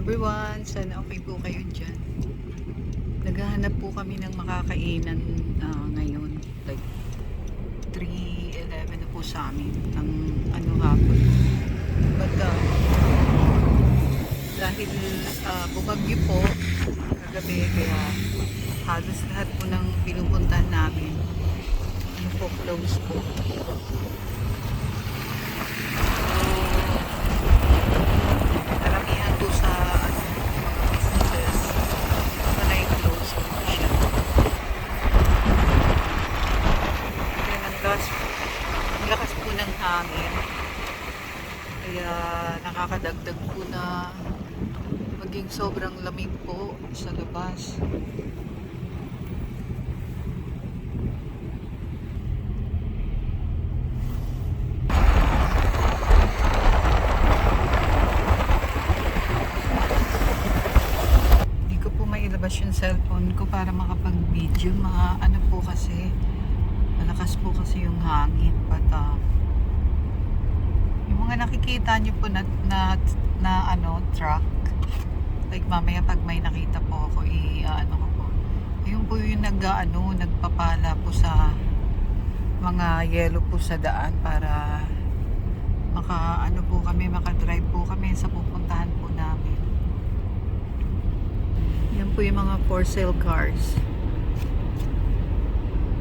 everyone, sana okay po kayo dyan. Naghahanap po kami ng makakainan ngayon, like 3:11 na po sa amin ng hapon. But dahil bumagyo po kagabi, kaya halos lahat po ng pinupuntahan namin close po. Karamihan po sa businesses panay close po siya. Kaya ang lakas po ng hangin, kaya nakakadagdag po na maging sobrang lamig po sa labas. Yung cellphone ko para makapag-video, po kasi malakas po kasi yung hangin. But yung mga nakikita nyo po na truck, like mamaya pag may nakita po ako ko po, yung po yung nagpapala po sa mga yellow po sa daan para makadrive po kami sa pupuntahan po namin. Yan po yung mga for sale cars.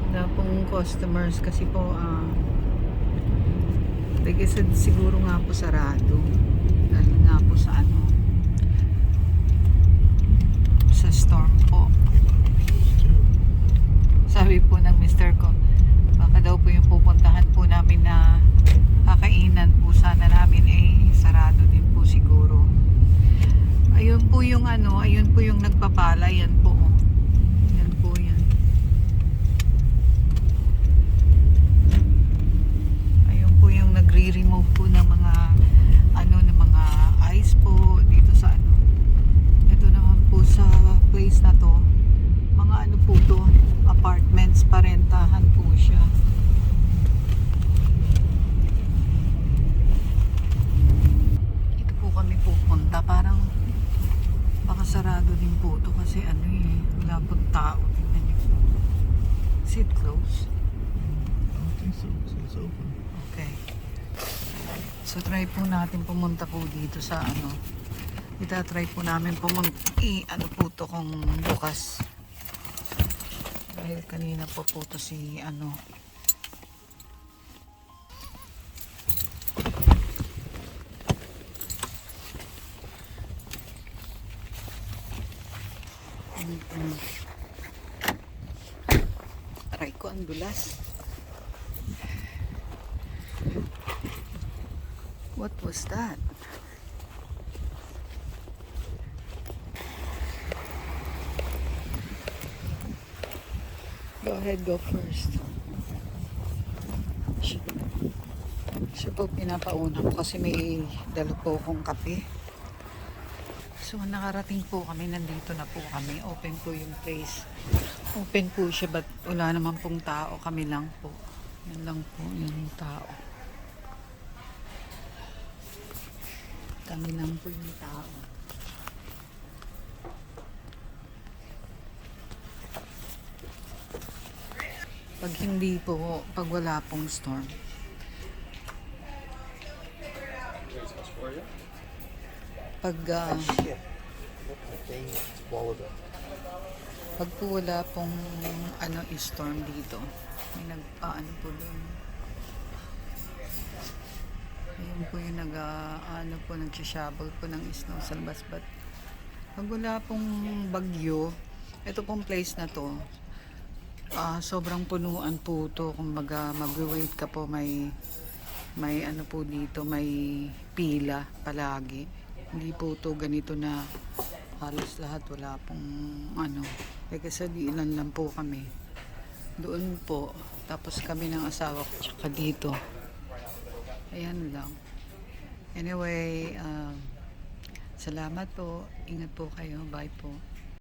Wala pong customers kasi po siguro nga po sarado dahil nga po sa sa storm po. Sabi po ng mister ko, baka daw po yung pupuntahan po namin na kakainan po sana namin sarado din po siguro. Ayun po yung nagpapala, yan po. Yan po yan. Ayun po yung nagre-remove po ng mga ng mga ice po dito sa Ito naman po sa place na to. Mga po to, apartments, parentahan po siya. Ito po kami pupunta, parang baka sarado din po ito kasi wala pong tao. Tingnan niyo po. Is it closed? I don't think so. It's open. Okay. So try po natin pumunta po dito sa Ita-try po namin po po ito kung bukas. Dahil kanina po ito si aray ko, ang dulas. What was that? Go ahead, go first. Siya po pinapauna ko kasi may dala po akong kape. So nakarating po kami, nandito na po kami. Open po yung place. Open po siya, but wala naman pong tao. Kami lang po. Yan lang po yung tao. Kami lang po yung tao. Pag hindi po, pag wala pong storm. Pag pag po wala pong storm dito, may po doon. Ayun po yung nagsashovel po ng snow sa labas. But pag wala pong bagyo, ito pong place na to, sobrang punuan po to. Kumbaga mag-wait ka po, may po dito, may pila palagi. Hindi po to ganito na halos lahat wala pong kasi ilan lang po kami doon po, tapos kami ng asawa ko tsaka dito. Ayan lang. Anyway, salamat po, ingat po kayo, bye po.